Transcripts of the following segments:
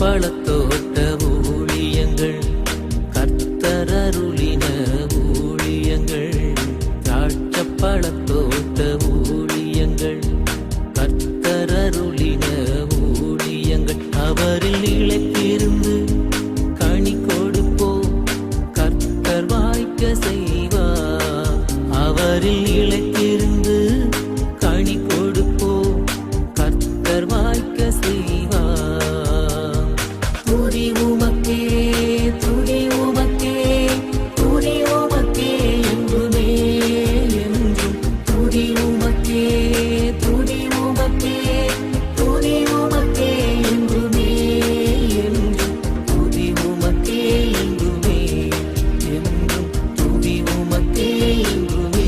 பழத்தோட்ட ஊழியங்கள், கர்த்தர் அருளின ஊழியங்கள். திராட்சை பழத்தோட்ட ஊழியங்கள், கர்த்தர் அருளின ஊழியங்கள். அவரில் இழைத்திருந்து கனி கொடுப்போம், கர்த்தர் வாய்க்க செய்வார். அவரில் இழைத்திருந்து கனி கொடுப்போம், கர்த்தர் வாய்க்க செய்வார். துதி உமக்கே, துதி உமக்கே, துதி உமக்கே என்றுமே என்றும். துதி உமக்கே, துதி உமக்கே, துதி உமக்கே என்றுமே என்றும். துதி உமக்கே என்றுமே என்றும். துதி உமக்கே என்றுமே.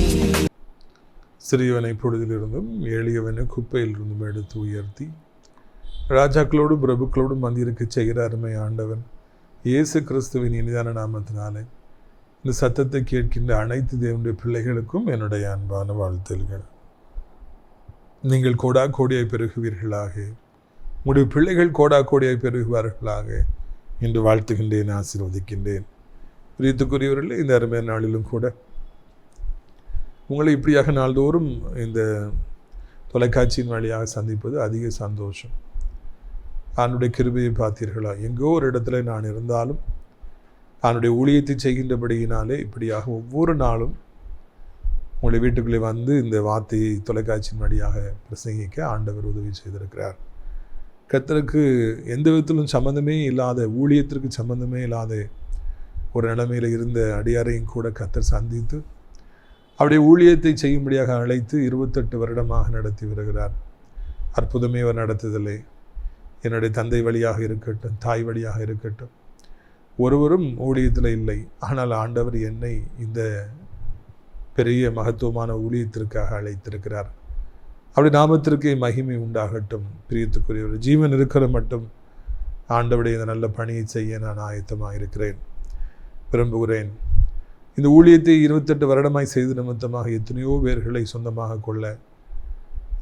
சிறியவனை பொழுதிலிருந்தும் எளியவனை குப்பையிலிருந்தும் எடுத்து உயர்த்தி ராஜாக்களோடும் பிரபுக்களோடும் வந்திருக்க செய்கிற அருமை ஆண்டவன் இயேசு கிறிஸ்துவின் இனிதான நாமத்தினாலே இந்த சத்தத்தை கேட்கின்ற அனைத்து தேவனுடைய பிள்ளைகளுக்கும் என்னுடைய அன்பான வாழ்த்துகள். நீங்கள் கோடா கோடியாய் பெருகுவீர்களாக, உங்களுடைய பிள்ளைகள் கோடா கோடியாய் பெருகுவார்களாக என்று வாழ்த்துகின்றேன், ஆசீர்வதிக்கின்றேன். பிரியத்துக்குரியவர்களே, இந்த அருமையான நாளிலும் கூட உங்களை இப்படியாக நாள்தோறும் இந்த தொலைக்காட்சியின் வழியாக சந்திப்பது அதிக சந்தோஷம். அவனுடைய கிருபையை பார்த்தீர்களா? எங்கோ ஒரு இடத்துல நான் இருந்தாலும் அவனுடைய ஊழியத்தை செய்கின்றபடியினாலே இப்படியாக ஒவ்வொரு நாளும் உங்களுடைய வீட்டுக்குள்ளே வந்து இந்த வார்த்தையை தொலைக்காட்சியின் வழியாக பிரசங்கிக்க ஆண்டவர் உதவி செய்திருக்கிறார். கர்த்தருக்கு எந்த விதத்திலும் சம்மந்தமே இல்லாத, ஊழியத்திற்கு சம்மந்தமே இல்லாத ஒரு நிலைமையில் இருந்த அடியாரையும் கூட கர்த்தர் சந்தித்து அவருடைய ஊழியத்தை செய்யும்படியாக அழைத்து 28 வருடமாக நடத்தி வருகிறார். அற்புதமே அவர் நடத்துதலே. என்னுடைய தந்தை வழியாக இருக்கட்டும், தாய் வழியாக இருக்கட்டும், ஒருவரும் ஊழியத்தில் இல்லை. ஆனால் ஆண்டவர் என்னை இந்த பெரிய மகத்துவமான ஊழியத்திற்காக அழைத்திருக்கிறார். அப்படி நாமத்திற்கே மகிமை உண்டாகட்டும். பிரியத்துக்குரியவர், ஜீவன் இருக்கிற மட்டும் ஆண்டவருடைய இந்த நல்ல பணியை செய்ய நான் ஆயத்தமாக இருக்கிறேன், விரும்புகிறேன். இந்த ஊழியத்தை 28 வருடமாய் செய்து நிமித்தமாக எத்தனையோ பேர்களை சொந்தமாக கொள்ள,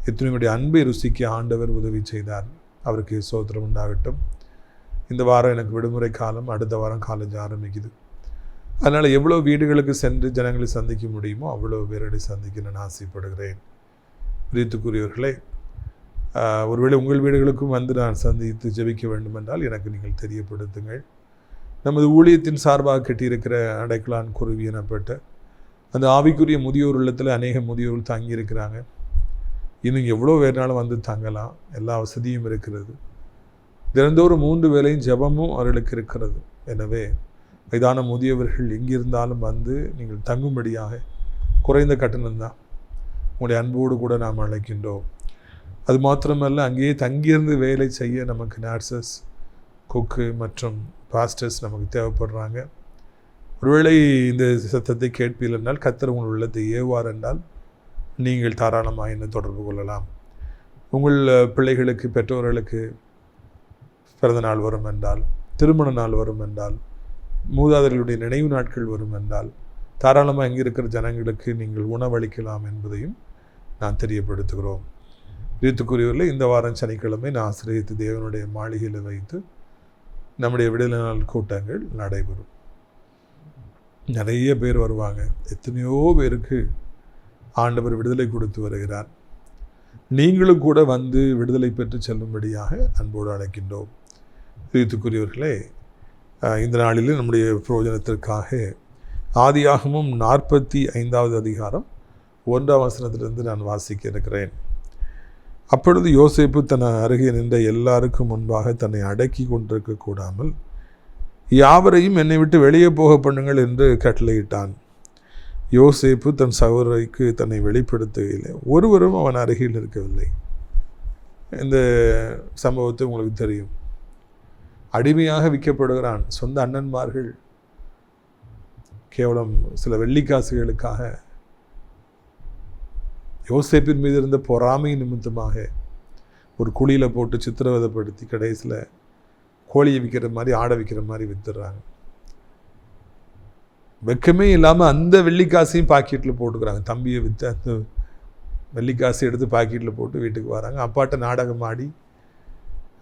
எத்தனையோடைய அன்பை ருசிக்க ஆண்டவர் உதவி செய்தார். அவருக்கு சோத்திரம் உண்டாகட்டும். இந்த வாரம் எனக்கு விடுமுறை காலம், அடுத்த வாரம் காலேஜ் ஆரம்பிக்குது. அதனால் எவ்வளோ வீடுகளுக்கு சென்று ஜனங்களை சந்திக்க முடியுமோ அவ்வளோ பேரடி சந்திக்க நான் ஆசைப்படுகிறேன். பிரியத்துக்குரியவர்களே, ஒருவேளை உங்கள் வீடுகளுக்கும் வந்து நான் சந்தித்து ஜெபிக்க வேண்டும் என்றால் எனக்கு நீங்கள் தெரியப்படுத்துங்கள். நமது ஊழியத்தின் சார்பாக கட்டியிருக்கிற அடைக்கலான் குருவி எனப்பட்ட அந்த ஆவிக்குரிய முதியோர் இல்லத்தில் அநேக முதியோர்கள் தங்கியிருக்கிறாங்க. இன்னும் எவ்வளோ வேறுனாலும் வந்து தங்கலாம், எல்லா வசதியும் இருக்கிறது. தினந்தோறும் 3 வேளையும் ஜெபமும் அவர்களுக்கு இருக்கிறது. எனவே வயதான முதியவர்கள் எங்கிருந்தாலும் வந்து நீங்கள் தங்கும்படியாக குறைந்த கட்டணம்தான் உங்களுடைய அன்போடு கூட நாம் அழைக்கின்றோம். அது மாத்திரமல்ல, அங்கேயே தங்கியிருந்து வேலை செய்ய நமக்கு நர்சஸ், குக்கு மற்றும் பாஸ்டர்ஸ் நமக்கு தேவைப்படுறாங்க. ஒருவேளை இந்த சத்தத்தை கேட்பீர்கள் என்றால், கர்த்தர் உங்கள் உள்ளத்தை ஏவார் என்றால் நீங்கள் தாராளமாக என்ன தொடர்பு கொள்ளலாம். உங்கள் பிள்ளைகளுக்கு, பெற்றோர்களுக்கு பிறந்த நாள் வரும் என்றால், திருமண நாள் வரும் என்றால், மூதாதையர்களுடைய நினைவு நாட்கள் வரும் என்றால் தாராளமாக இங்கே இருக்கிற ஜனங்களுக்கு நீங்கள் உணவளிக்கலாம் என்பதையும் நான் தெரியப்படுத்துகிறோம். பிரியத்துக்குரியவர்களே, இந்த வாரம் சனிக்கிழமை நான் ஆசிரியத்து தேவனுடைய மாளிகையில் வைத்து நம்முடைய விடுதலை நாள் கூட்டங்கள் நடைபெறும். நிறைய பேர் வருவாங்க. எத்தனையோ பேருக்கு ஆண்டவர் விடுதலை கொடுத்து வருகிறார். நீங்களும் கூட வந்து விடுதலை பெற்று செல்லும்படியாக அன்போடு அழைக்கின்றோம். பிரியத்துக்குரியவர்களே, இந்த நாளில் நம்முடைய பிரயோஜனத்திற்காக ஆதியாகமம் 45வது அதிகாரம் 1ஆம் வசனத்திலிருந்து நான் வாசிக்க இருக்கிறேன். அப்பொழுது யோசேப்பு தன் அருகே நின்ற எல்லாருக்கும் முன்பாக தன்னை அடக்கி கொண்டிருக்க கூடாமல் யாவரையும் என்னை விட்டு வெளியே போக பண்ணுங்கள் என்று கட்டளையிட்டான். யோசேப்பு தன் சகோதரிக்கு தன்னை வெளிப்படுத்துகையில் ஒருவரும் அவன் அருகில் இருக்கவில்லை. இந்த சம்பவத்தை உங்களுக்கு தெரியும். அடிமையாக விற்கப்படுகிறான். சொந்த அண்ணன்மார்கள் கேவலம் சில வெள்ளிக்காசுகளுக்காக யோசேப்பின் மீது இருந்த பொறாமை நிமித்தமாக ஒரு குழியில் போட்டு சித்திரவதைப்படுத்தி கடைசியில் கோழியை விற்கிற மாதிரி, ஆடை விற்கிற மாதிரி வித்துடுறாங்க. வெக்கமே இல்லாமல் அந்த வெள்ளிக்காசையும் பாக்கெட்டில் போட்டுக்கிறாங்க. தம்பியை விற்று அந்த வெள்ளிக்காசை எடுத்து பாக்கெட்டில் போட்டு வீட்டுக்கு வராங்க. அப்பாட்ட நாடகம் ஆடி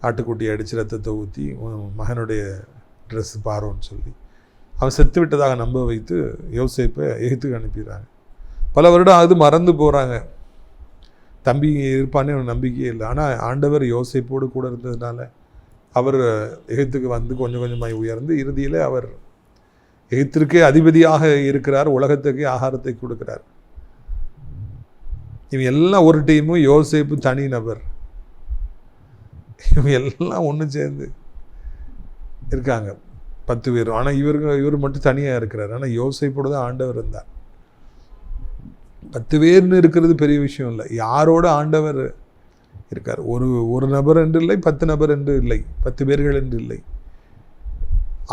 ஆட்டுக்குட்டி அடித்து ரத்தத்தை ஊற்றி மகனுடைய ட்ரெஸ் பாரோன்னு சொல்லி அவன் செத்து விட்டதாக நம்ப வைத்து யோசேப்பை எகிப்துக்கு அனுப்பிடுறாங்க. பல வருடம் அது மறந்து போகிறாங்க. தம்பி இருப்பானே அவன் நம்பிக்கையே இல்லை. ஆனால் ஆண்டவர் யோசேப்போடு கூட இருந்ததுனால அவர் எகிப்துக்கு வந்து கொஞ்சம் கொஞ்சமாக உயர்ந்து இறுதியில் அவர் எகிப்திற்கே அதிபதியாக இருக்கிறார், உலகத்துக்கே ஆகாரத்தை கொடுக்கிறார். இவங்க எல்லாம் ஒரு டீமும், யோசேப்பு தனி நபர். இவங்க எல்லாம் ஒன்று சேர்ந்து இருக்காங்க 10 பேரும். ஆனால் இவர் மட்டும் தனியாக இருக்கிறார். ஆனால் யோசேப்போடு தான் ஆண்டவர் இருந்தார். 10 பேர்னு இருக்கிறது பெரிய விஷயம் இல்லை. யாரோட ஆண்டவர் இருக்கார். ஒரு நபர் என்று இல்லை, 10 நபர் என்று இல்லை, 10 பேர்கள் என்று இல்லை.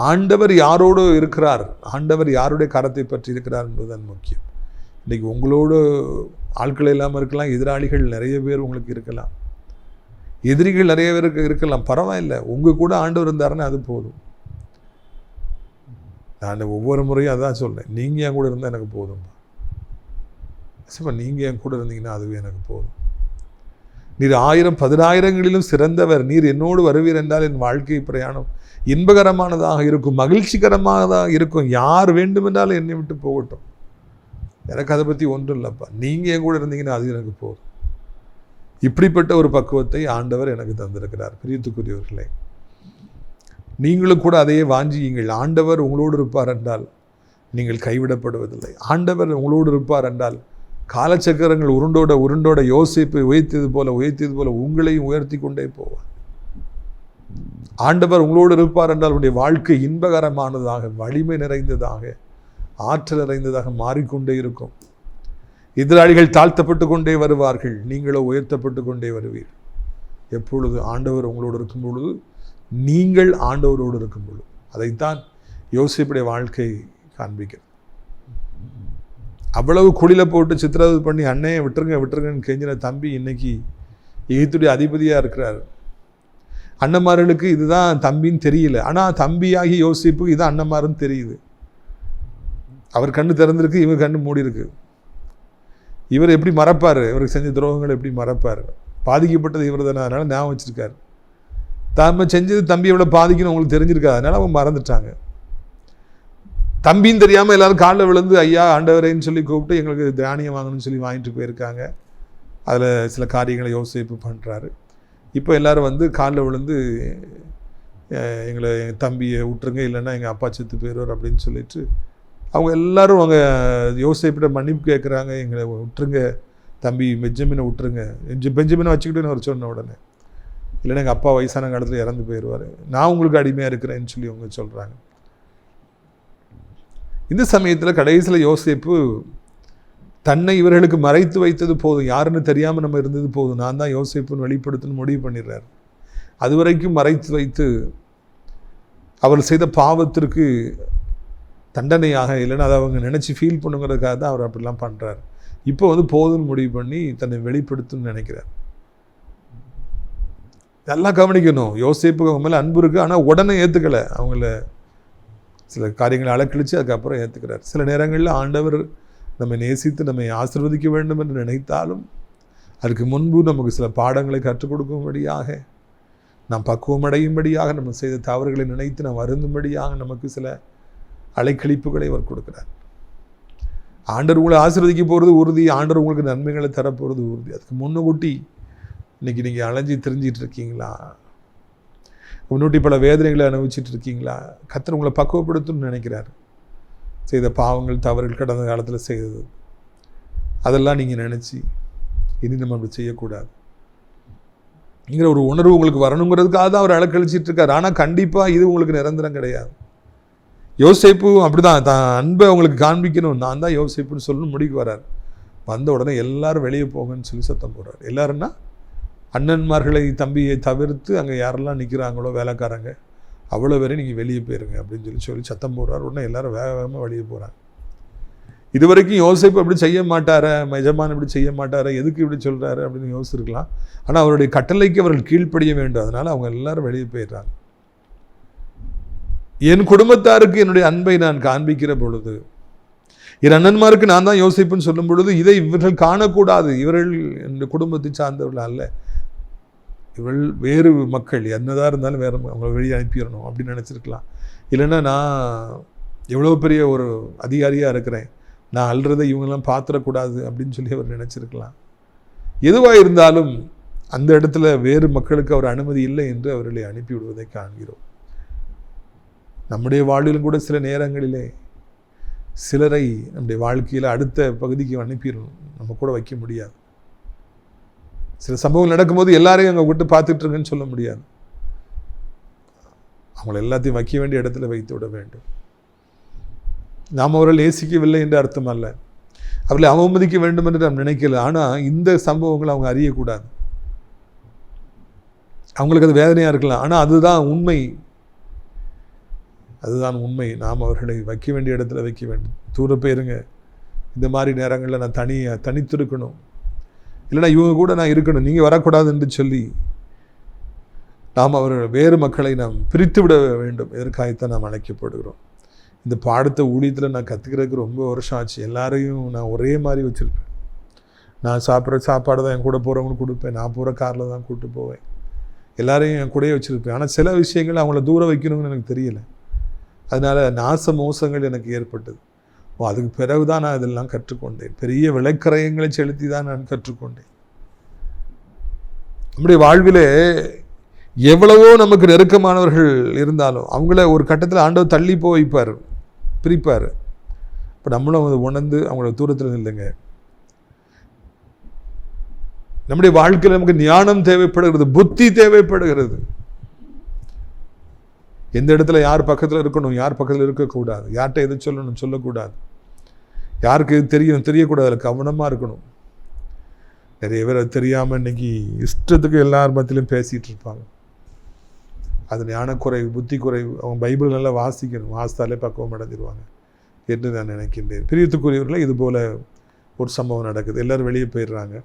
ஆண்டவர் யாரோடு இருக்கிறார், ஆண்டவர் யாருடைய கரத்தை பற்றி இருக்கிறார் என்பதுதான் முக்கியம். இன்றைக்கி உங்களோட ஆட்கள் இல்லாமல் இருக்கலாம், எதிராளிகள் நிறைய பேர் உங்களுக்கு இருக்கலாம், எதிரிகள் நிறைய பேருக்கு இருக்கலாம், பரவாயில்லை. உங்கள் கூட ஆண்டவர் இருந்தாருன்னா அது போதும். நான் ஒவ்வொரு முறையும் அதான் சொல்கிறேன், நீங்கள் என் கூட இருந்தால் எனக்கு போதும்பா. நீங்கள் என் கூட இருந்தீங்கன்னா அதுவே எனக்கு போதும். நீர் 1000-10,000ங்களிலும் சிறந்தவர். நீர் என்னோடு வருவீர் என்றால் என் வாழ்க்கை பிரயாணம் இன்பகரமானதாக இருக்கும், மகிழ்ச்சிகரமானதாக இருக்கும். யார் வேண்டுமென்றாலும் என்னை விட்டு போகட்டும், எனக்கு அதை பற்றி ஒன்றும் இல்லைப்பா. நீங்கள் என் கூட இருந்தீங்கன்னா அது எனக்கு போதும். இப்படிப்பட்ட ஒரு பக்குவத்தை ஆண்டவர் எனக்கு தந்திருக்கிறார். பிரியத்துக்குரியவர்களே, நீங்களும் கூட அதையே வாஞ்சியுங்கள். ஆண்டவர் உங்களோடு இருப்பார் என்றால் நீங்கள் கைவிடப்படுவதில்லை. ஆண்டவர் உங்களோடு இருப்பார் என்றால் காலச்சக்கரங்கள் உருண்டோட யோசிப்பை உயர்த்தியது போல உங்களையும் உயர்த்தி கொண்டே போவார். ஆண்டவர் உங்களோடு இருப்பார் என்றால் உங்களுடைய வாழ்க்கை இன்பகரமானதாக, வலிமை நிறைந்ததாக, ஆற்றல் நிறைந்ததாக மாறிக்கொண்டே இருக்கும். எதிராளிகள் தாழ்த்தப்பட்டு கொண்டே வருவார்கள், நீங்களோ உயர்த்தப்பட்டு கொண்டே வருவீர்கள். எப்பொழுது ஆண்டவர் உங்களோடு இருக்கும் பொழுது, நீங்கள் ஆண்டவரோடு இருக்கும் பொழுது. அதைத்தான் யோசிப்புடைய வாழ்க்கை காண்பிக்கிறது. அவ்வளவு குழில போட்டு சித்திரவதை பண்ணி அண்ணையை விட்டுருங்கன்னு கெஞ்சின தம்பி இன்னைக்கு எகிப்துடைய அதிபதியாக இருக்கிறார். அண்ணன்மார்களுக்கு இதுதான் தம்பின்னு தெரியல, ஆனால் தம்பியாகி யோசிப்புக்கு இது அண்ணன்மாருன்னு தெரியுது. அவர் கண்ணு திறந்திருக்கு, இவர் கண்ணு மூடி இருக்கு. இவர் எப்படி மறப்பார்? இவருக்கு செஞ்ச துரோகங்கள் எப்படி மறப்பார்? பாதிக்கப்பட்டது இவர் தானே, அதனால் ஞாபகம் வச்சிருக்காரு. தாம செஞ்சது தம்பி எவ்வளோ பாதிக்கணும் உங்களுக்கு தெரிஞ்சிருக்காது, அதனால் அவங்க மறந்துட்டாங்க. தம்பின்னு தெரியாமல் எல்லாரும் காலில் விழுந்து ஐயா ஆண்டவரேன்னு சொல்லி கூப்பிட்டு எங்களுக்கு தானியம் வாங்கணும்னு சொல்லி வாங்கிட்டு போயிருக்காங்க. அதில் சில காரியங்களை யோசிப்பு பண்ணுறாரு. இப்போ எல்லோரும் வந்து காலில் விழுந்து எங்களை எங்கள் தம்பியை விட்டுருங்க, இல்லைன்னா எங்கள் அப்பா செத்து போயிடுவார் அப்படின்னு சொல்லிட்டு அவங்க எல்லோரும் அவங்க யோசிப்பிட்ட மன்னிப்பு கேட்குறாங்க. எங்களை விட்டுருங்க, தம்பி பெஞ்சமினை விட்டுருங்க. பெஞ்சமினை வச்சுக்கிட்டு அவர் சொன்ன உடனே, இல்லைன்னா எங்கள் அப்பா வயசான காலத்தில் இறந்து போயிடுவார், நான் உங்களுக்கு அடிமையாக இருக்கிறேன்னு சொல்லி அவங்க சொல்கிறாங்க. இந்த சமயத்தில் கடைசியில் யோசேப்பு தன்னை இவர்களுக்கு மறைத்து வைத்தது போதும், யாருன்னு தெரியாமல் நம்ம இருந்தது போதும், நான் தான் யோசேப்புன்னு வெளிப்படுத்தணும்னு முடிவு பண்ணிடுறார். அது வரைக்கும் மறைத்து வைத்து அவர் செய்த பாவத்திற்கு தண்டனையாக, இல்லைன்னா அதை அவங்க நினச்சி ஃபீல் பண்ணுங்கிறதுக்காக தான் அவர் அப்படிலாம் பண்ணுறார். இப்போ வந்து போதும்னு முடிவு பண்ணி தன்னை வெளிப்படுத்தணும்னு நினைக்கிறார். நல்லா கவனிக்கணும், யோசேப்புக்கு அவங்க மேலே அன்பு இருக்குது, ஆனால் உடனே ஏற்றுக்கலை. அவங்கள சில காரியங்களை அலக்கழித்து அதுக்கப்புறம் ஏற்றுக்கிறார். சில நேரங்களில் ஆண்டவர் நம்மை நேசித்து நம்மை ஆசீர்வதிக்க வேண்டும் என்று நினைத்தாலும் அதுக்கு முன்பு நமக்கு சில பாடங்களை கற்றுக் கொடுக்கும்படியாக, நாம் பக்குவமடையும்படியாக, நம்ம செய்த தவறுகளை நினைத்து நாம் வருந்தும்படியாக நமக்கு சில அலைக்கழிப்புகளை அவர் கொடுக்கிறார். ஆண்டவர் உங்களை ஆசீர்வதிக்க போகிறது உறுதி, ஆண்டவர் உங்களுக்கு நன்மைகளை தரப்போகிறது உறுதி. அதுக்கு முன்னுக்கூட்டி இன்றைக்கி நீங்கள் அலைஞ்சி தெரிஞ்சிட்டு இருக்கீங்களா? முன்னூட்டி பல வேதனைகளை அனுபவிச்சுட்டு இருக்கீங்களா? கர்த்தர் உங்களை பக்குவப்படுத்தணும்னு நினைக்கிறார். செய்த பாவங்கள், தவறுகள், கடந்த காலத்தில் செய்தது, அதெல்லாம் நீங்கள் நினச்சி இனி நம்ம அப்படி செய்யக்கூடாது இங்கிற ஒரு உணர்வு உங்களுக்கு வரணுங்கிறதுக்காக தான் அவர் அலக்கழிச்சிட்டு இருக்கார். ஆனால் கண்டிப்பாக இது உங்களுக்கு நிரந்தரம் கிடையாது. யோசேப்பு அப்படி தான் தான் அன்பை உங்களுக்கு காண்பிக்கணும், நான் தான் யோசேப்புன்னு சொல்லணும் முடிவுக்கு வரார். வந்த உடனே எல்லாரும் வெளியே போங்கன்னு சொல்லி சத்தம் போடுறார். எல்லாருன்னா அண்ணன்மார்களை தம்பியை தவிர்த்து அங்கே யாரெல்லாம் நிற்கிறாங்களோ வேலைக்காரங்க அவ்வளோ பேரையும் நீங்கள் வெளியே போயிருங்க அப்படின்னு சொல்லி சத்தம் போடுறார். உடனே எல்லாரும் வேகமாக வெளியே போகிறாங்க. இது வரைக்கும் யோசேப்பு அப்படி செய்ய மாட்டார, எஜமான் இப்படி செய்ய மாட்டார, எதுக்கு இப்படி சொல்கிறாரு அப்படின்னு யோசிச்சிருக்கலாம். ஆனால் அவருடைய கட்டளைக்கு அவர்கள் கீழ்ப்படிய வேண்டும். அதனால் அவங்க எல்லாரும் வெளியே போயிடுறாங்க. என் குடும்பத்தாருக்கு என்னுடைய அன்பை நான் காண்பிக்கிற பொழுது, என் அண்ணன்மாருக்கு நான் தான் யோசிப்புன்னு சொல்லும் பொழுது, இதை இவர்கள் காணக்கூடாது. இவர்கள் என் குடும்பத்தை சார்ந்தவர்கள் அல்ல, இவள் வேறு மக்கள் என்னதான் இருந்தாலும் வேறு அவங்களை வெளியே அனுப்பிடணும் அப்படின்னு நினச்சிருக்கலாம். இல்லைன்னா நான் எவ்வளோ பெரிய ஒரு அதிகாரியாக இருக்கிறேன், நான் அல்றதை இவங்கெல்லாம் பார்த்துடக்கூடாது அப்படின்னு சொல்லி அவர் நினச்சிருக்கலாம். எதுவாக இருந்தாலும் அந்த இடத்துல வேறு மக்களுக்கு அவர் அனுமதி இல்லை என்று அவர்களை அனுப்பிவிடுவதை காண்கிறோம். நம்முடைய வாழ்விலும் கூட சில நேரங்களிலே சிலரை நம்முடைய வாழ்க்கையில் அடுத்த பகுதிக்கு அனுப்பிடணும், நம்ம கூட வைக்க முடியாது. சில சம்பவங்கள் நடக்கும்போது எல்லாரையும் அங்கே விட்டு பார்த்துட்ருங்கன்னு சொல்ல முடியாது. அவங்களை எல்லாத்தையும் வைக்க வேண்டிய இடத்துல வைத்து விட வேண்டும். நாம் அவர்கள் நேசிக்கவில்லை என்று அர்த்தம் அல்ல, அவர்களை அவமதிக்க வேண்டும் என்று நாம் நினைக்கல. ஆனால் இந்த சம்பவங்களை அவங்க அறியக்கூடாது. அவங்களுக்கு அது வேதனையாக இருக்கலாம், ஆனால் அதுதான் உண்மை. அதுதான் உண்மை. நாம் அவர்களை வைக்க வேண்டிய இடத்துல வைக்க வேண்டும். தூர போயிருங்க, இந்த மாதிரி நேரங்களில் நான் தனித்திருக்கணும், இல்லைனா இவங்க கூட நான் இருக்கணும், நீங்கள் வரக்கூடாது என்று சொல்லி நாம் அவர்கள் வேறு மக்களை நாம் பிரித்து விட வேண்டும். இதற்காகத்தான் நாம் அழைக்கப்படுகிறோம். இந்த பாடத்தை ஊழியத்தில் நான் கற்றுக்கிறதுக்கு ரொம்ப வருஷம் ஆச்சு. எல்லாரையும் நான் ஒரே மாதிரி வச்சுருப்பேன். நான் சாப்பிட்ற சாப்பாடு தான் என் கூட போகிறவங்களுக்கு கொடுப்பேன், நான் போகிற காரில் தான் கூப்பிட்டு போவேன், எல்லாரையும் என் கூடயே வச்சுருப்பேன். ஆனால் சில விஷயங்கள் அவங்கள தூரம் வைக்கணும்னு எனக்கு தெரியலை. அதனால் நாச மோசங்கள் எனக்கு ஏற்பட்டது. அதுக்கு பிறகு தான் நான் இதெல்லாம் கற்றுக்கொண்டேன். பெரிய விலைக்கரையங்களை செலுத்தி தான் நான் கற்றுக்கொண்டேன். நம்முடைய வாழ்விலே எவ்வளவோ நமக்கு நெருக்கமானவர்கள் இருந்தாலும் அவங்கள ஒரு கட்டத்தில் ஆண்டவர் தள்ளி போய் வைப்பார், பிரிப்பார். இப்போ நம்மளும் அதை உணர்ந்து அவங்கள தூரத்தில் இல்லைங்க. நம்முடைய வாழ்க்கையில் நமக்கு ஞானம் தேவைப்படுகிறது, புத்தி தேவைப்படுகிறது. எந்த இடத்துல யார் பக்கத்தில் இருக்கணும், யார் பக்கத்தில் இருக்கக்கூடாது, யார்கிட்ட எது சொல்லணும், சொல்லக்கூடாது, யாருக்கு எது தெரியக்கூடாது, அதில் கவனமாக இருக்கணும். நிறைய பேர் அது தெரியாமல் இன்னைக்கு இஷ்டத்துக்கு எல்லார் மத்தியிலும் பேசிகிட்டு இருப்பாங்க. அது ஞானக்குறைவு, புத்தி குறைவு. அவங்க பைபிள் நல்லா வாசிக்கணும், வாசித்தாலே பக்குவம் அடைஞ்சிருவாங்க என்று நான் நினைக்கின்றேன். பிரியத்துக்குரியவர்களே, இது போல் ஒரு சம்பவம் நடக்குது. எல்லோரும் வெளியே போயிடுறாங்க.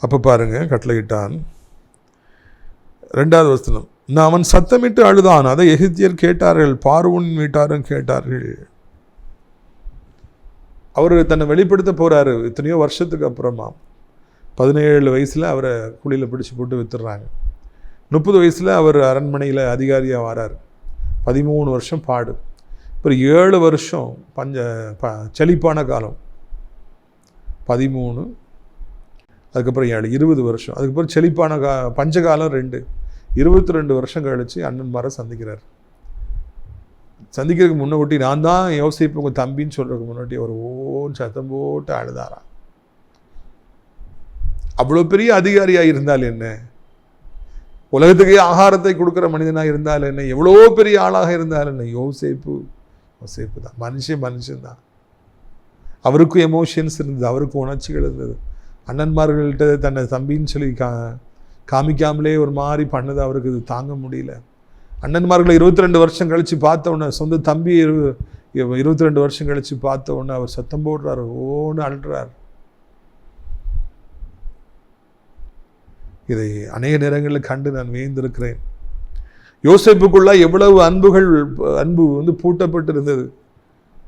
அப்போ பாருங்கள், கட்டளையிட்டான். 2வது வசனம், நான் அவன் சத்தமிட்டு அழுதான், அதை எகிப்தியர் கேட்டார்கள், பார்வோன் வீட்டாரும் கேட்டார்கள். அவர் தன்னை வெளிப்படுத்த போகிறாரு. எத்தனையோ வருஷத்துக்கு அப்புறமா 17 வயசில் அவரை குழியில் பிடிச்சி போட்டு வித்துடுறாங்க. 30 வயசில் அவர் அரண்மனையில் அதிகாரியாக வரார். 13 வருஷம் பாடு. அப்புறம் 7 வருஷம் செழிப்பான காலம் 13, அதுக்கப்புறம் 7, 20 வருஷம். அதுக்கப்புறம் செழிப்பான பஞ்சகாலம் 2, 22 வருஷம் கழித்து அண்ணன்மாரை சந்திக்கிறார். சந்திக்கிறதுக்கு முன்னாடி நான் தான் யோசிப்பு உங்கள் தம்பின்னு சொல்கிறதுக்கு முன்னாடி அவர் ஓன் சத்தம் போட்டு அழுதாராம். அவ்வளோ பெரிய அதிகாரியாக இருந்தால் என்ன, உலகத்துக்கே ஆகாரத்தை கொடுக்குற மனிதனாக இருந்தால் என்ன, எவ்வளோ பெரிய ஆளாக இருந்தால் என்ன, யோசேப்பு தான். மனுஷன்தான். அவருக்கும் எமோஷன்ஸ் இருந்தது, அவருக்கும் உணர்ச்சிகள் இருந்தது. அண்ணன்மார்கள்ட்ட தன்னை தம்பின்னு சொல்லி காமிக்காமலே ஒரு மாதிரி பண்ணது அவருக்கு இது தாங்க முடியல. அண்ணன்மார்களை 22 வருஷம் கழித்து பார்த்த உடனே, சொந்த தம்பி 22 வருஷம் கழித்து பார்த்த உடனே அவர் சத்தம் போடுறார், ஓன்னு அழுறார். இதை அநேக நேரங்களில் கண்டு நான் வியந்திருக்கிறேன். யோசேப்புக்குள்ள எவ்வளவு அன்பு பூட்டப்பட்டிருந்தது.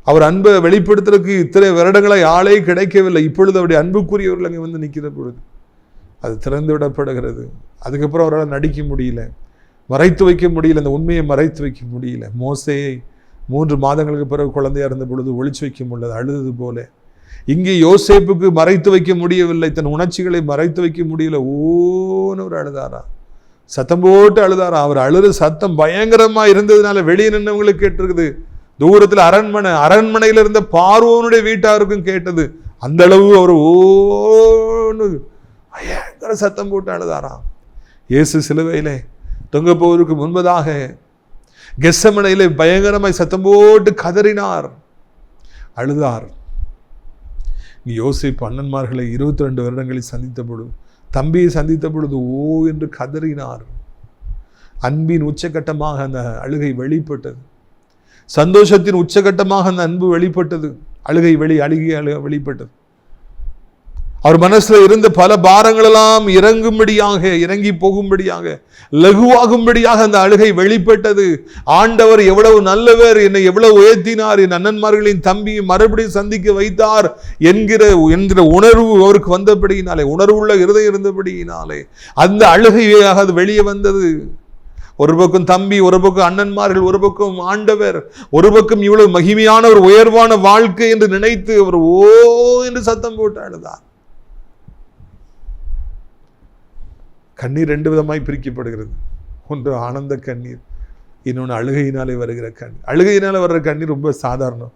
அவர் அன்பை வெளிப்படுத்துறதுக்கு இத்தனை வருடங்களாக ஆளே கிடைக்கவில்லை. இப்பொழுது அவருடைய அன்புக்குரியவர்கள் அங்கே நிற்கிற பொழுது அது திறந்து விடப்படுகிறது. அதுக்கப்புறம் அவரால் நடிக்க முடியல, மறைத்து வைக்க முடியல, அந்த உண்மையை மறைத்து வைக்க முடியல. மோசேயை 3 மாதங்களுக்கு பிறகு குழந்தையாக இருந்த பொழுது ஒளிச்சு வைக்க முடியல, அழுது போல. இங்கே யோசேப்புக்கு மறைத்து வைக்க முடியவில்லை, தன் உணர்ச்சிகளை மறைத்து வைக்க முடியல. ஓன்னு ஒரு அழுதாரா, சத்தம் போட்டு அழுதாரா. அவர் அழுது சத்தம் பயங்கரமா இருந்ததுனால வெளியே நின்றவங்களுக்கு கேட்டிருக்குது. தூரத்தில் அரண்மனையில் இருந்த பார்வோனுடைய வீட்டாருக்கும் கேட்டது. அந்த அளவு அவர் ஓன்னு பயங்கர சத்தம் போட்டு அழுதாராம். இயேசு சிலுவையிலே தொங்க போவதற்கு முன்பதாக கெத்செமனையிலே பயங்கரமாய் சத்தம் போட்டு கதறினார், அழுதார். யோசேப்பு அண்ணன்மார்களை 22 வருடங்களில் சந்தித்த பொழுது, தம்பியை சந்தித்த பொழுது ஓ என்று கதறினார். அன்பின் உச்சகட்டமாக அந்த அழுகை வெளிப்பட்டது. சந்தோஷத்தின் உச்சகட்டமாக அந்த அன்பு வெளிப்பட்டது. அழுகை வெளிப்பட்டது. அவர் மனசுல இருந்த பல பாரங்கள் எல்லாம் இறங்கி போகும்படியாக, லகுவாகும்படியாக அந்த அழுகை வெளிப்பட்டது. ஆண்டவர் எவ்வளவு நல்லவர், என்னை எவ்வளவு உயர்த்தினார், என் அண்ணன்மார்களின் தம்பியை மறுபடியும் சந்திக்க வைத்தார் என்கிற உணர்வு அவருக்கு வந்தபடியினாலே, உணர்வுள்ள இருதயம் இருந்தபடியினாலே அந்த அழுகையாக அது வெளியே வந்தது. ஒரு பக்கம் தம்பி, ஒரு பக்கம் அண்ணன்மார்கள், ஒரு பக்கம் ஆண்டவர், ஒரு பக்கம் இவ்வளவு மகிமையான ஒரு உயர்வான வாழ்க்கை என்று நினைத்து அவர் ஓ என்று சத்தம் போட்டு அழுதார். கண்ணீர் 2 விதமாய் பிரிக்கப்படுகிறது. ஒன்று ஆனந்த கண்ணீர், இன்னொன்று அழுகையினாலே வருகிற கண்ணீர். அழுகையினால வர்ற கண்ணீர் ரொம்ப சாதாரணம்.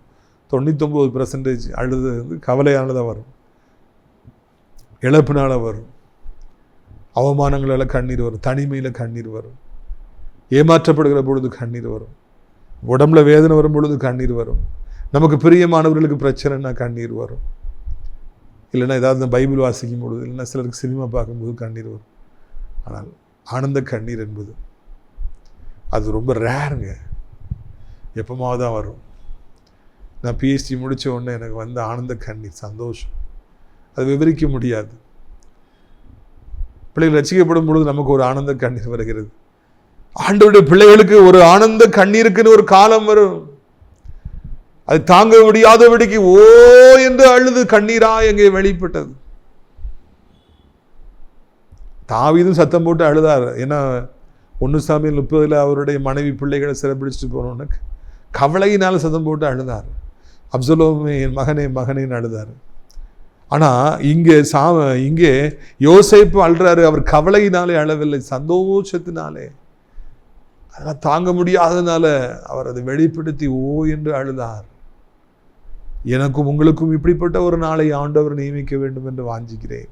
99% அழுது கவலையானதாக வரும், இழப்பினால வரும், அவமானங்களால் கண்ணீர் வரும், தனிமையில் கண்ணீர் வரும், ஏமாற்றப்படுகிற பொழுது கண்ணீர் வரும், உடம்புல வேதனை வரும் பொழுது கண்ணீர் வரும், நமக்கு பிரியமானவர்களுக்கு பிரச்சனைனா கண்ணீர் வரும், இல்லைன்னா ஏதாவது பைபிள் வாசிக்கும் பொழுது, இல்லைன்னா சிலருக்கு சினிமா பார்க்கும்போது கண்ணீர் வரும். ஆனால் ஆனந்த கண்ணீர் என்பது அது ரொம்ப ரேருங்க, எப்போமாவது தான் வரும். நான் பிஹெச்டி முடித்த உடனே எனக்கு வந்த ஆனந்த கண்ணீர், சந்தோஷம், அது விவரிக்க முடியாது. பிள்ளைகள் ரசிக்கப்படும் பொழுது நமக்கு ஒரு ஆனந்த கண்ணீர் வருகிறது. ஆண்டவருடைய பிள்ளைகளுக்கு ஒரு ஆனந்த கண்ணீருக்குன்னு ஒரு காலம் வரும். அது தாங்க முடியாதபடிக்கு ஓ என்று அழுது கண்ணீரா எங்கே வெளிப்பட்டது. தாவீதும் சத்தம் போட்டு அழுதார். ஏன்னா 1 சாமுவேல் 30 அவருடைய மனைவி பிள்ளைகளை சிறைப்பிடிச்சிட்டு போனோன்னு கவலையினால சத்தம் போட்டு அழுதார். அப்சலோமே என் மகனே மகனேன்னு அழுதார். ஆனால் இங்கே யோசேப்பு அழுறாரு. அவர் கவலையினாலே அழவில்லை, சந்தோஷத்தினாலே, அதெல்லாம் தாங்க முடியாததுனால அவர் அதை வெளிப்படுத்தி ஓ என்று அழுதார். எனக்கும் உங்களுக்கும் இப்படிப்பட்ட ஒரு நாளை ஆண்டவர் நியமிக்க வேண்டும் என்று வாஞ்சிக்கிறேன்.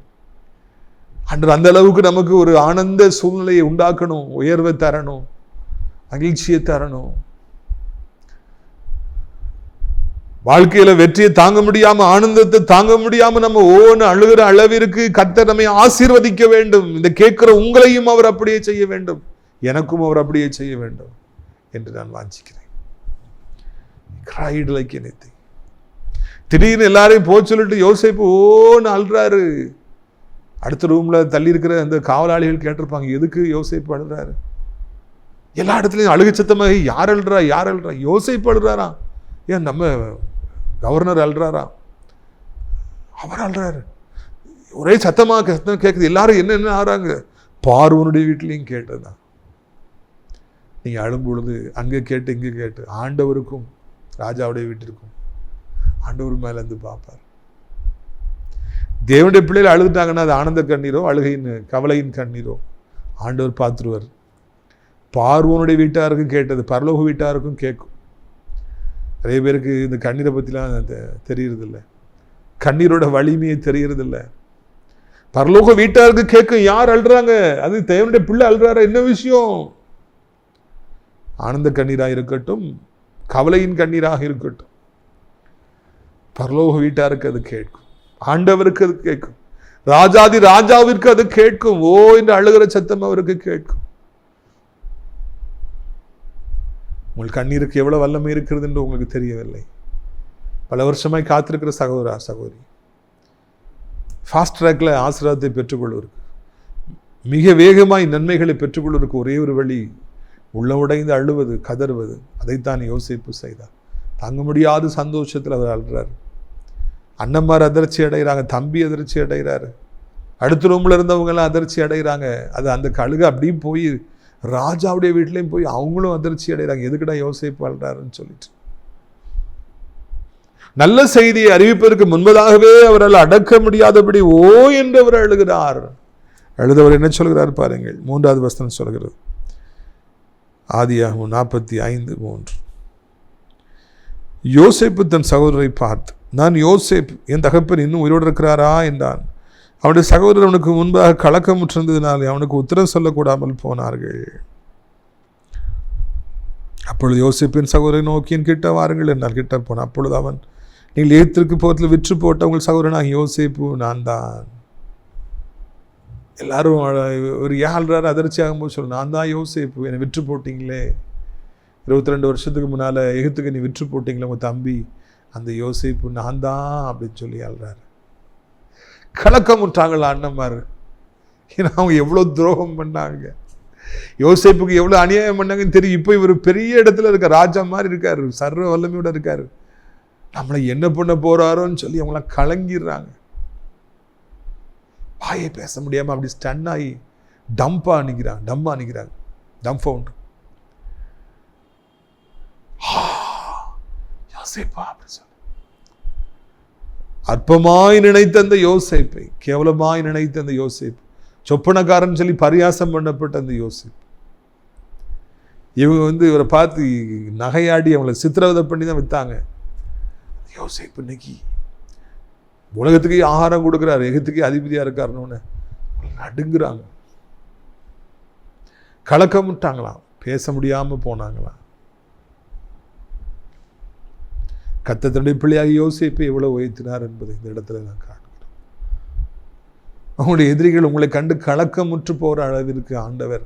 அன்று அந்த அளவுக்கு நமக்கு ஒரு ஆனந்த சூழ்நிலையை உண்டாக்கணும், உயர்வை தரணும், மகிழ்ச்சியை தரணும். வாழ்க்கையில வெற்றியை தாங்க முடியாம, ஆனந்தத்தை தாங்க முடியாம நம்ம ஓன்னு அழுகிற அளவிற்கு கர்த்தர் நம்மை ஆசீர்வதிக்க வேண்டும். இந்த கேட்கிற உங்களையும் அவர் அப்படியே செய்ய வேண்டும், எனக்கும் அவர் அப்படியே செய்ய வேண்டும் என்று நான் வாஞ்சிக்கிறேன். cried like anything. திடீர்னு எல்லாரையும் போக சொல்லிட்டு யோசேப்பு ஓன்னு அழுறாரு. அடுத்த ரூம்ல தள்ளி இருக்கிற அந்த காவலாளிகள் கேட்டிருப்பாங்க, எதுக்கு யோசேப்பு அழுறாரு? எல்லா இடத்துலையும் அழுகை சத்தமாக, யார் அழுறா யார் அழுறா? யோசேப்பு அழுறாரா? ஏன் நம்ம கவர்னர் அழுறாரா? அவர் அழுறாரு. ஒரே சத்தமாக சத்தம் கேட்குது. எல்லாரும் என்ன ஆறாங்க? பார்வோனுடைய வீட்டிலையும் கேட்டதுதான். நீங்க அழும் பொழுது அங்கே கேட்டு இங்கே கேட்டு, ஆண்டவருக்கும் ராஜாவுடைய வீட்டிற்கும் ஆண்டவர் மேல இருந்து பார்ப்பார். தேவனுடைய பிள்ளைகள் அழுதுட்டாங்கன்னா அது ஆனந்த கண்ணீரோ அழுகையின் கவலையின் கண்ணீரோ ஆண்டவர் பார்த்துருவார். பார்வோனுடைய வீட்டாருக்கும் கேட்டது பரலோக வீட்டாருக்கும் கேட்கும். நிறைய பேருக்கு இந்த கண்ணீரை பற்றிலாம் தெரியறதில்லை, கண்ணீரோட வலிமையை தெரியறதில்லை. பரலோக வீட்டாருக்கு கேட்கும், யார் அழுறாங்க? அது தேவனுடைய பிள்ளை அழுறாரு, என்ன விஷயம்? ஆனந்த கண்ணீராக இருக்கட்டும், கவலையின் கண்ணீராக இருக்கட்டும், பரலோக வீட்டாருக்கு அது கேட்கும், ஆண்டவருக்கு அது கேட்கும், ராஜாதி ராஜாவிற்கு அது கேட்கும். ஓ என்று அழுகிற சத்தம் அவருக்கு கேட்கும். உங்கள் கண்ணீருக்கு எவ்வளவு வல்லமை இருக்கிறது என்று உங்களுக்கு தெரியவில்லை. பல வருஷமாய் காத்திருக்கிற சகோதரா சகோதரி, ஃபாஸ்ட் ட்ராக்ல ஆசீர்வாதத்தை பெற்றுக்கொள்வதற்கு, மிக வேகமாய் நன்மைகளை பெற்றுக்கொள்வதற்கு ஒரே ஒரு வழி உள்ள உடைந்து அழுவது, கதறுவது. அதைத்தான் யோசேப்பு செய்தார். தாங்க முடியாத சந்தோஷத்தில் அவர் அழுறாரு. அண்ணன்மார் அதிர்ச்சி அடைகிறாங்க, தம்பி அதிர்ச்சி அடைகிறாரு, அடுத்த ரூம்ல இருந்தவங்க எல்லாம் அதிர்ச்சி அடைகிறாங்க. அது அந்த கழுகு அப்படியே போய் ராஜாவுடைய வீட்லையும் போய் அவங்களும் அதிர்ச்சி அடைகிறாங்க. எதுக்குடா யோசேப்பு அழுறாருன்னு சொல்லிட்டு. நல்ல செய்தியை அறிவிப்பதற்கு முன்பதாகவே அவரால் அடக்க முடியாதபடி ஓ என்று அவர் அழுகிறார். அழுதவர் என்ன சொல்கிறார் பாருங்கள், 3வது வசனம் சொல்கிறது. ஆதியாகமம் 45:3. யோசேப்பு தன் சகோதரரை பார்த்து, நான் யோசேப்பு, என் தகப்பன் இன்னும் உயிரோடு இருக்கிறாரா என்றான். அவனுடைய சகோதரர் அவனுக்கு முன்பாக கலக்கமுற்றிருந்ததினாலே அவனுக்கு உத்தரம் சொல்லக்கூடாமல் போனார்கள். அப்பொழுது யோசேப்பின் சகோதரரை நோக்கி என் கிட்ட வாருங்கள் என்றால் கிட்ட போனான். அப்பொழுது அவன், நீங்கள் ஏத்திற்கு போகத்தில் விற்று போட்ட உங்கள் சகோதரனாக யோசேப்பு நான் தான். எல்லாரும் ஒரு ஏழ்றாரு, அதிர்ச்சி ஆகும்போது சொல்லு, நான் தான் யோசேப்பு, என்னை விற்று போட்டிங்களே, 22 வருஷத்துக்கு முன்னால் எகிப்துக்கு நீ விற்று போட்டிங்களே உங்கள் தம்பி, அந்த யோசேப்பு நான் தான் அப்படின்னு சொல்லி ஆள்றாரு. கலக்கமுற்றாங்களா அண்ணன்மாரு? ஏன்னா அவங்க எவ்வளோ துரோகம் பண்ணாங்க, யோசேப்புக்கு எவ்வளோ அநியாயம் பண்ணாங்கன்னு தெரியும். இப்போ இவர் பெரிய இடத்துல இருக்கார், ராஜா மாதிரி இருக்காரு, சர்வ வல்லமையோட இருக்காரு. நம்மளை என்ன பண்ண போறாரோன்னு சொல்லி அவங்களாம் கலங்கிடுறாங்க. வாயை பேச முடியாம அப்படி ஸ்டன் ஆகி டம்பா நிற்கிறாங்க. டம்ஃபவுண்ட். யோசேப்பா அப்படி சொல்ல, அற்பமாய் நினைத்த அந்த யோசேப்பை, கேவலமாய் நினைத்த அந்த யோசேப்பு, சொப்பனக்காரன் சொல்லி பரியாசம் பண்ணப்பட்ட அந்த யோசேப்பு, இவங்க இவரை பார்த்து நகையாடி அவங்களை சித்திரவதை பண்ணி தான் வித்தாங்க. யோசேப்பு இன்னைக்கு உலகத்துக்கு ஆகாரம் கொடுக்குறாரு, எகத்துக்கு அதிபதியா இருக்காருன்னு நடுங்குறாங்க, கலக்கமுட்டாங்களாம், பேச முடியாம போனாங்களாம். கர்த்தர் தன்னுடைய பிள்ளையாக யோசேப்பை எவ்வளவு உயர்த்தினார் என்பதை இந்த இடத்துல நான் காண்கிறோம். அவங்களுடைய எதிரிகள் உங்களை கண்டு கலக்கமுற்று போற அளவிற்கு ஆண்டவர்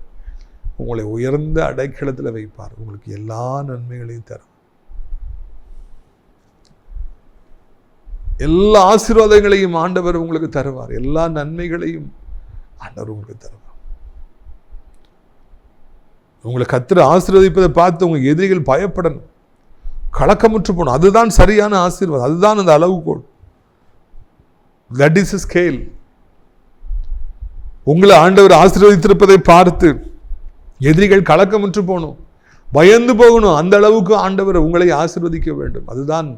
உங்களை உயர்ந்த அடைக்கலத்தில் வைப்பார். உங்களுக்கு எல்லா நன்மைகளையும் தரும், எல்லா ஆசீர்வாதங்களையும் ஆண்டவர் உங்களுக்கு தருவார், எல்லா நன்மைகளையும் ஆண்டவர் உங்களுக்கு தருவார். உங்களை கர்த்தர் ஆசீர்வதிப்பதை பார்த்து உங்க எதிரிகள் பயப்படணும், கலக்கமுற்று போகணும். அதுதான் சரியான ஆசீர்வாதம், அதுதான் அந்த அளவுகோல். That is scale. உங்களை ஆண்டவர் ஆசீர்வதித்திருப்பதை பார்த்து எதிரிகள் கலக்கமுற்று போகணும், பயந்து போகணும். அந்த அளவுக்கு ஆண்டவர் உங்களை ஆசீர்வதிக்க வேண்டும். அதுதான்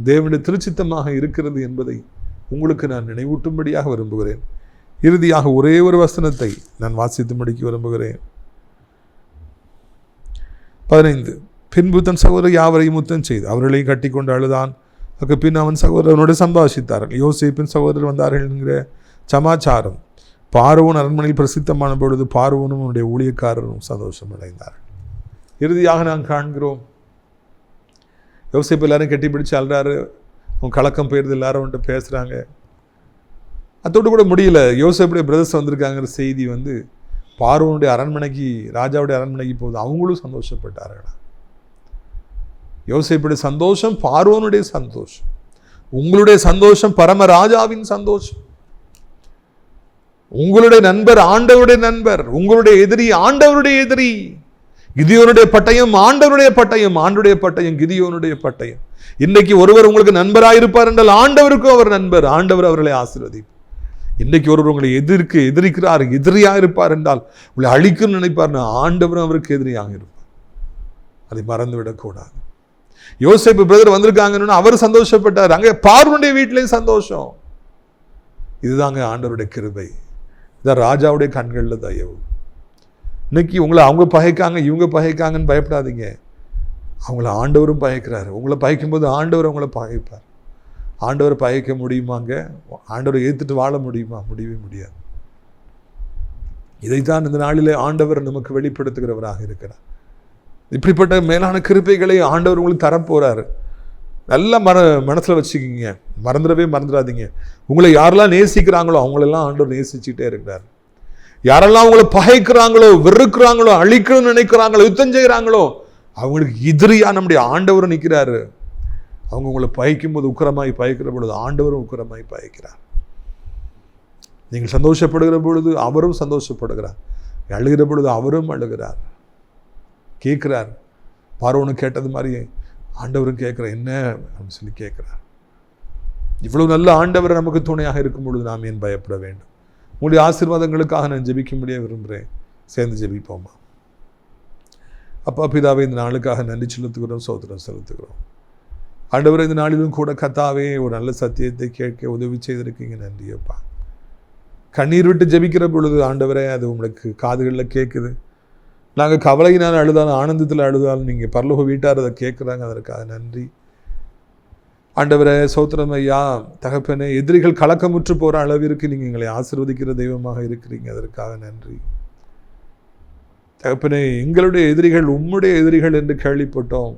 தேவனுடைய திருச்சித்தமாக இருக்கிறது என்பதை உங்களுக்கு நான் நினைவூட்டும்படியாக விரும்புகிறேன். இறுதியாக ஒரே ஒரு வசனத்தை நான் வாசித்து முடிக்க விரும்புகிறேன். 15. பின்பு தன் சகோதரர் யாவரையும் முத்தம் செய்து அவர்களையும் கட்டி கொண்டு அழுதான். அதுக்கு பின் அவன் சகோதரனோடு சம்பாஷித்தார்கள். யோசேப்பின் சகோதரர் வந்தார்கள் என்கிற சமாச்சாரம் பார்வோன் அரண்மனையில் பிரசித்தமான பொழுது பார்வோனும் அவனுடைய ஊழியக்காரரும் சந்தோஷம் அடைந்தார்கள். இறுதியாக நான் காண்கிறோம், யோசேப்பு எல்லாரும் கட்டி பிடிச்சு அழுறாரு, அவன் கலக்கம் போயிருது, எல்லாரும் வந்துட்டு பேசுகிறாங்க. அதோடு கூட முடியல. யோசேப்புடைய பிரதர்ஸ் வந்திருக்காங்கிற செய்தி பார்வோனுடைய அரண்மனைக்கு, ராஜாவுடைய அரண்மனைக்கு போகுது. அவங்களும் சந்தோஷப்பட்டார்களா? யோசேப்புடைய சந்தோஷம் பார்வோனுடைய சந்தோஷம், உங்களுடைய சந்தோஷம் பரமராஜாவின் சந்தோஷம். உங்களுடைய நண்பர் ஆண்டவருடைய நண்பர், உங்களுடைய எதிரி ஆண்டவருடைய எதிரி. கிதியோனுடைய பட்டயம் ஆண்டவருடைய பட்டயம், ஆண்டுடைய பட்டயம் கிதியோனுடைய பட்டயம். இன்னைக்கு ஒருவர் உங்களுக்கு நண்பராயிருப்பார் என்றால் ஆண்டவருக்கும் அவர் நண்பர், ஆண்டவர் அவர்களை ஆசீர்வதிப்பார். இன்னைக்கு ஒருவர் உங்களை எதிரிக்கிறார், எதிரியா இருப்பார் என்றால் உங்களை அழிக்கணும்னு நினைப்பார்னா ஆண்டவரும் அவருக்கு எதிரியாக இருப்பார். அதை மறந்துவிடக்கூடாது. யோசேப்பு பிரதர் வந்திருக்காங்கன்னு அவர் சந்தோஷப்பட்டார், அங்கே பார்வனுடைய வீட்டிலையும் சந்தோஷம். இதுதாங்க ஆண்டவருடைய கிருபை, இதான் ராஜாவுடைய கண்களில் தயவு. இன்னைக்கு உங்களை அவங்க பகைக்காங்க, இவங்க பகைக்காங்கன்னு பயப்படாதீங்க. அவங்கள ஆண்டவரும் பகைக்கிறாரு. உங்களை பகைக்கும்போது ஆண்டவர் அவங்கள பகைப்பார். ஆண்டவரை பகைக்க முடியுமாங்க? ஆண்டவரை ஏற்றுட்டு வாழ முடியுமா? முடியவே முடியாது. இதைத்தான் இந்த நாளிலே ஆண்டவர் நமக்கு வெளிப்படுத்துகிறவராக இருக்கிறார். இப்படிப்பட்ட மேலான கிருபைகளை ஆண்டவர் உங்களுக்கு தரப்போறாரு. நல்லா மனசில் வச்சுக்கிங்க, மறந்துடாதீங்க. உங்களை யாரெல்லாம் நேசிக்கிறாங்களோ அவங்களெல்லாம் ஆண்டவர் நேசிச்சுட்டே இருக்கிறார். யாரெல்லாம் உங்களை பகைக்கிறாங்களோ, வெறுக்கிறாங்களோ, அழிக்கணும்னு நினைக்கிறாங்களோ, யுத்தம் செய்கிறாங்களோ அவங்களுக்கு எதிரியா நம்முடைய ஆண்டவரும் நிற்கிறாரு. அவங்க உங்களை பகைக்கும் போது உக்கிரமாய் பகைக்கிற பொழுது ஆண்டவரும் உக்கிரமாய் பகைக்கிறார். நீங்கள் சந்தோஷப்படுகிற பொழுது அவரும் சந்தோஷப்படுகிறார், அழுகிற பொழுது அவரும் அழுகிறார், கேட்கிறார். பார்வோனு கேட்டது மாதிரி ஆண்டவரும் கேட்கிறார், என்ன அப்படின்னு சொல்லி கேட்கிறார். இவ்வளவு நல்ல ஆண்டவர் நமக்கு துணையாக இருக்கும் பொழுது நாம் ஏன் பயப்பட வேண்டும்? உங்களுடைய ஆசீர்வாதங்களுக்காக நான் ஜெபிக்கும்படியாக விரும்புகிறேன். சேர்ந்து ஜெபிப்போமா? அப்பா பிதாவே, இந்த நாளுக்காக நன்றி செலுத்துகிறோம், சோத்திரம் செலுத்துகிறோம். ஆண்டவரை இந்த நாளிலும் கூட கத்தாவே ஒரு நல்ல சத்தியத்தை கேட்க உதவி செய்திருக்கீங்க, நன்றி அப்பா. கண்ணீர் விட்டு ஜெபிக்கிற பொழுது ஆண்டவரே அது உங்களுக்கு காதுகளில் கேட்குது. நாங்கள் கவலையினால் அழுதாலும் ஆனந்தத்தில் அழுதாலும் நீங்கள் பரலோக வீட்டார் அதை கேட்குறாங்க, அதற்காக நன்றி ஆண்டவரே. சோத்திரம் ஐயா தகப்பனே, எதிரிகள் கலக்கமுற்று போகிற அளவிற்கு நீங்கள் எங்களை ஆசீர்வதிக்கிற தெய்வமாக இருக்கிறீங்க, அதற்காக நன்றி தகப்பனே. எங்களுடைய எதிரிகள் உம்முடைய எதிரிகள் என்று கேள்விப்பட்டோம்.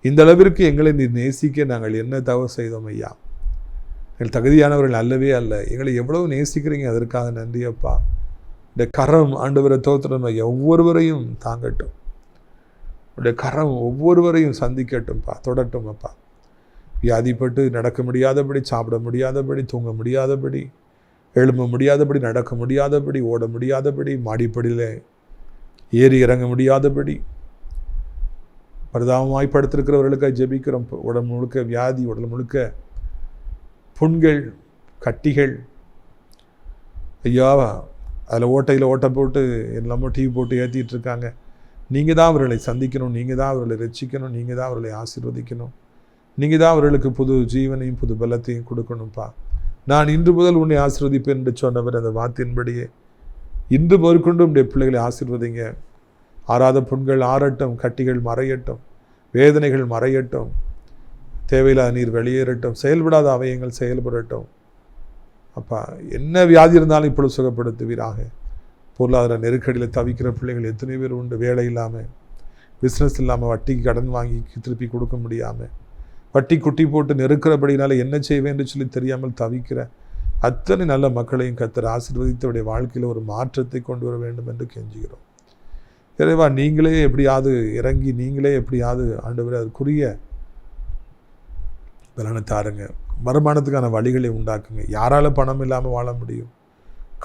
இந்த அளவிற்கு எங்களை நீர் நேசிக்க நாங்கள் என்ன தவறு செய்தோம் ஐயா? எங்கள் தகுதியானவர்கள் அல்லவே அல்ல. எங்களை எவ்வளவு நேசிக்கிறீங்க, அதற்காக நன்றி அப்பா. இந்த கரம் ஆண்டவரை தோத்திரம் ஐயா ஒவ்வொருவரையும் தாங்கட்டும். உடைய கரம் ஒவ்வொருவரையும் சந்திக்கட்டும்ப்பா, தொடட்டும் அப்பா. வியாதிப்பட்டு நடக்க முடியாதபடி, சாப்பிட முடியாதபடி, தூங்க முடியாதபடி, எழும்ப முடியாதபடி, நடக்க முடியாதபடி, ஓட முடியாதபடி, மாடிப்படியில் ஏறி இறங்க முடியாதபடி பரிதாபமாய் படுத்திருக்கிறவர்களுக்காக ஜெபிக்கிறோம். உடம்பு முழுக்க வியாதி, உடல் முழுக்க புண்கள், கட்டிகள், ஐயா அதில் ஓட்டையில் ஓட்டை போட்டு எல்லாமோ டிவி போட்டு ஏற்றிட்டு இருக்காங்க. நீங்கள் தான் அவர்களை சந்திக்கணும், நீங்கள் தான் அவர்களை ரட்சிக்கணும், நீங்கள் தான் அவர்களை ஆசீர்வதிக்கணும், நீங்கள் தான் அவர்களுக்கு புது ஜீவனையும் புது பலத்தையும் கொடுக்கணும்ப்பா. நான் இன்று முதல் உன்னை ஆசீர்வதிப்பேன் என்று சொன்னவர் அந்த வார்த்தையின்படியே இன்று முதற்கொண்டு உடைய பிள்ளைகளை ஆசீர்வதிங்க. ஆறாத புண்கள் ஆறட்டும், கட்டிகள் மறையட்டும், வேதனைகள் மறையட்டும், தேவையில்லாத நீர் வெளியேறட்டும், செயல்படாத அவயங்கள் செயல்படட்டும். அப்பா, என்ன வியாதி இருந்தாலும் இப்பொழுது சுகப்படுத்துவீராக. பொருளாதார நெருக்கடியில் தவிக்கிற பிள்ளைகள் எத்தனை பேர் உண்டு. வேலை இல்லாமல், பிஸ்னஸ் இல்லாமல், வட்டிக்கு கடன் வாங்கி திருப்பி கொடுக்க முடியாமல், வட்டி குட்டி போட்டு நெருக்கிறபடினால என்ன செய்வேன் என்று சொல்லி தெரியாமல் தவிக்கிற அத்தனை நல்ல மக்களையும் கர்த்தர் ஆசீர்வதித்தவருடைய வாழ்க்கையில் ஒரு மாற்றத்தை கொண்டு வர வேண்டும் என்று கெஞ்சுகிறோம். இறைவா, நீங்களே எப்படியாவது இறங்கி, நீங்களே எப்படியாவது ஆண்டவரே அதுக்குரிய பலனை தாருங்க. வருமானத்துக்கான வழிகளை உண்டாக்குங்க. யாரால பணம் இல்லாமல் வாழ முடியும்?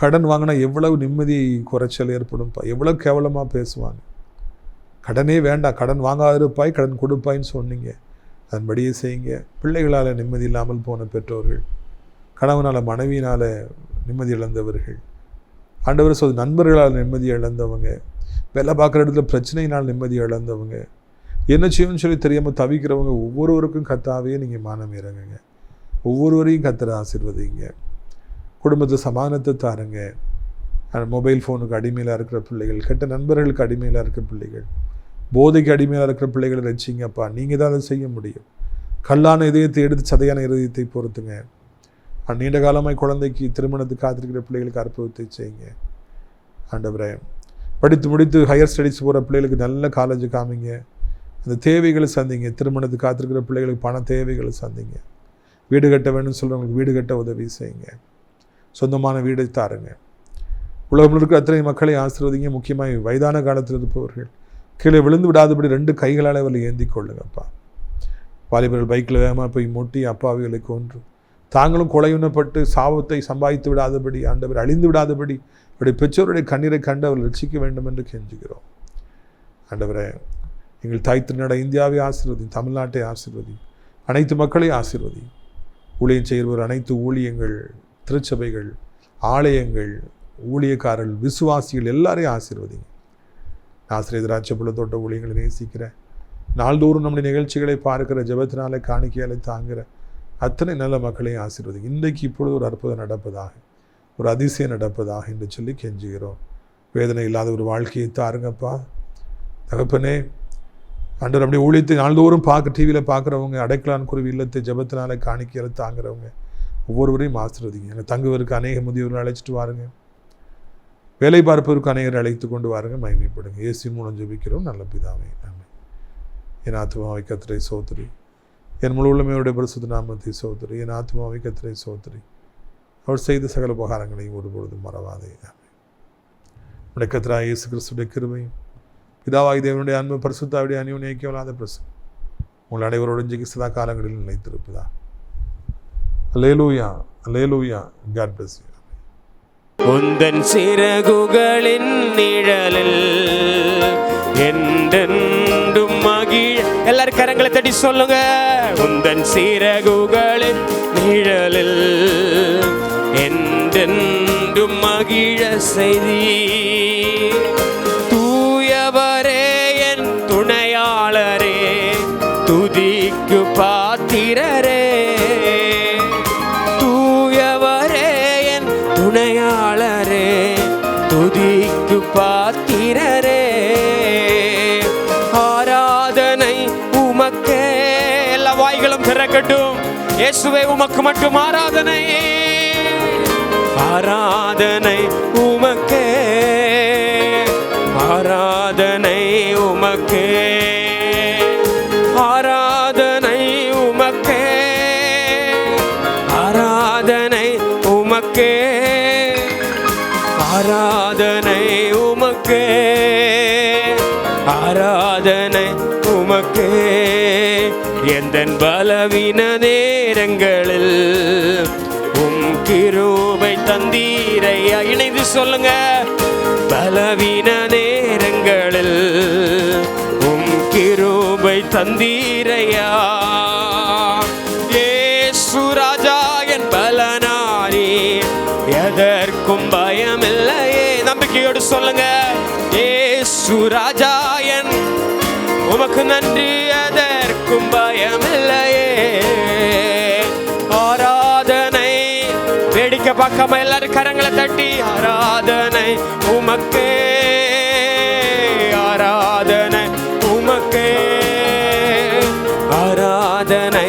கடன் வாங்கினா எவ்வளவு நிம்மதி குறைச்சல் ஏற்படும்ப்பா. எவ்வளோ கேவலமாக பேசுவாங்க. கடனே வேண்டாம், கடன் வாங்காதிருப்பாய், கடன் கொடுப்பாயின்னு சொன்னீங்க. அதன்படியே செய்யுங்க. பிள்ளைகளால் நிம்மதி இல்லாமல் போன பெற்றோர்கள், கணவனால் மனைவியினால் நிம்மதி இழந்தவர்கள், ஆண்டவர் சொல் நண்பர்களால் நிம்மதி இழந்தவங்க, வேலை பார்க்குற இடத்துல பிரச்சனையினால் நிம்மதி இழந்தவங்க, என்ன செய்யணும்னு சொல்லி தெரியாமல் தவிக்கிறவங்க ஒவ்வொருவருக்கும் கர்த்தாவே நீங்கள் மானம் இறங்குங்க. ஒவ்வொருவரையும் கர்த்தரை ஆசீர்வதிங்க. குடும்பத்தில் சமாதானத்தை தாருங்க. மொபைல் ஃபோனுக்கு அடிமையிலாக இருக்கிற பிள்ளைகள், கெட்ட நண்பர்களுக்கு அடிமையிலாக இருக்கிற பிள்ளைகள், போதைக்கு அடிமையாக இருக்கிற பிள்ளைகளை ரசிங்கப்பா. நீங்கள் தான் அதை செய்ய முடியும். கல்லான இதயத்தை எடுத்து சதையான இதயத்தை பொறுத்துங்க. நீண்ட காலமாய் குழந்தைக்கு திருமணத்துக்கு காத்திருக்கிற பிள்ளைகளுக்கு அற்புதத்தை செய்யுங்க. ஆண்டவரே, படித்து முடித்து ஹையர் ஸ்டடீஸ் போகிற பிள்ளைகளுக்கு நல்ல காலேஜ் காமிங்க. அந்த தேவைகளை சந்திங்க. திருமணத்துக்கு காத்திருக்கிற பிள்ளைகளுக்கு பண தேவைகளை சந்திங்க. வீடு கட்ட வேணும்னு சொல்கிறவங்களுக்கு வீடு கட்ட உதவி செய்யுங்க. சொந்தமான வீடை தாருங்க. உலகம் இருக்கிற அத்தனை மக்களை ஆசீர்வதிங்க. முக்கியமாக வயதான காலத்தில் இருப்பவர்கள் கீழே விழுந்து விடாதபடி 2 கைகளால் அவர்களை ஏந்தி கொள்ளுங்கப்பா. வாலிபர்கள் பைக்கில் வேகமாக போய் முட்டி அப்பாவிகளை கொன்று தாங்களும் கொலையுண்ணப்பட்டு சாபத்தை சம்பாதித்து விடாதபடி, ஆண்டவர் அழிந்து விடாதபடி அவருடைய பெற்றோருடைய கண்ணீரை கண்டு அவர்கள் ரட்சிக்க வேண்டும் என்று கெஞ்சுகிறோம். ஆண்டவரே, எங்கள் தாய் திருநாட இந்தியாவை ஆசீர்வதி, தமிழ்நாட்டை ஆசீர்வதி, அனைத்து மக்களையும் ஆசீர்வதி. ஊழியம் செய்கிறவர் அனைத்து ஊழியங்கள், திருச்சபைகள், ஆலயங்கள், ஊழியக்காரர்கள், விசுவாசிகள் எல்லாரையும் ஆசீர்வதிங்க. ஆசிரியர் ராஜ்யபுல தோட்ட ஊழியங்களை நேசிக்கிற, நாள்தோறும் நம்முடைய நிகழ்ச்சிகளை பார்க்கிற, ஜெபத்தினாலே காணிக்கையாலே தாங்குகிற அத்தனை நல்ல மக்களையும் ஆசீர்வதிங்க. இன்றைக்கு இப்பொழுது ஒரு அற்புதம் நடப்பதாக, ஒரு அதிசயம் நடப்பதாக என்று சொல்லி கெஞ்சுகிறோம். வேதனை இல்லாத ஒரு வாழ்க்கையை தாருங்கப்பா. தகப்பனே, ஆண்டவர் அப்படியே ஊழியத்தை நாள்தோறும் டிவியில் பார்க்குறவங்க, அடைக்கலான் குருவி இல்லத்தை ஜெபத்தினாலே காணிக்கையால் தாங்குறவங்க ஒவ்வொருவரையும் ஆசீர்வதிங்க. எங்கள் தங்குவதற்கு அநேக முதியவர்கள் அழைச்சிட்டு வாருங்க. வேலை பார்ப்பதற்கு அநேகரை அழைத்து கொண்டு வாருங்க. மகிமைப்படுங்க. இயேசுவின் மூலம் ஜெபிக்கிறோம் நல்ல பிதாவே, ஆமென். என் ஆத்துமாவை கர்த்தரை சோதரி, என் முழு உள்ளமையோடைய பரிசுத்த நாமத்தை சோதரி. என் ஆத்துமாவை கர்த்தரை சோதரி, அவர் செய்த சகல உபகாரங்களையும் ஒருபொழுதும் மறவாதே. ஆமென். உடைய கர்த்தராகிய இயேசு கிறிஸ்துவின் கிருபையும் பிதாவாகிய தேவனுடைய அன்பு பரிசுத்தாவுடைய அந்யோன்யமில்லாத பிரசன்னம் உங்கள் அனைவரோடு இன்றைக்கு சதா காலங்களில் நிலைத்திருப்பதா. அல்லேலூயா, அல்லேலூயா. God bless you. உந்தன் சிறகுகளின் நிழலில் என்றென்றும் மகிழ. எல்லாரும் கரங்களை தட்டி சொல்லுங்க. உந்தன் சிறகுகளின் நிழலில் என்றென்றும் மகிழ செய்தி. தூயவரே என் துணையாளரே, துதிக்கு பாத்திரரே. துணையாளரே, துதிக்கு பாத்திரரே. ஆராதனை உமக்கே. எல்லா வாய்களும் திறக்கட்டும். இயேசுவே, உமக்கு மட்டும் ஆராதனை. ஆராதனை உமக்கே, ஆராதனை உமக்கே, ஆராதனை உமக்கே, ஆராதனை உமக்கே, ஆராதனை உமக்கே, ஆராதனை உமக்கே. எந்தன் பலவீன நேரங்களில் உம் கிருபை தந்தீரையா. இணைந்து சொல்லுங்க. பலவீன நேரங்களில் உம் கிருபை தந்தீரையா. இயேசு ராஜா என் பலனானி, எதற்கும் பயமில்லையே. நம்பிக்கையோடு சொல்லுங்க. இயேசு ராஜா என், உமக்கு நன்றி, எதற்கும் பயமில்லையே. ஆராதனை வேடிக்கை பார்க்காம எல்லாரும் கரங்களை தட்டி ஆராதனை உமக்கே, ஆராதனை உமக்கே, ஆராதனை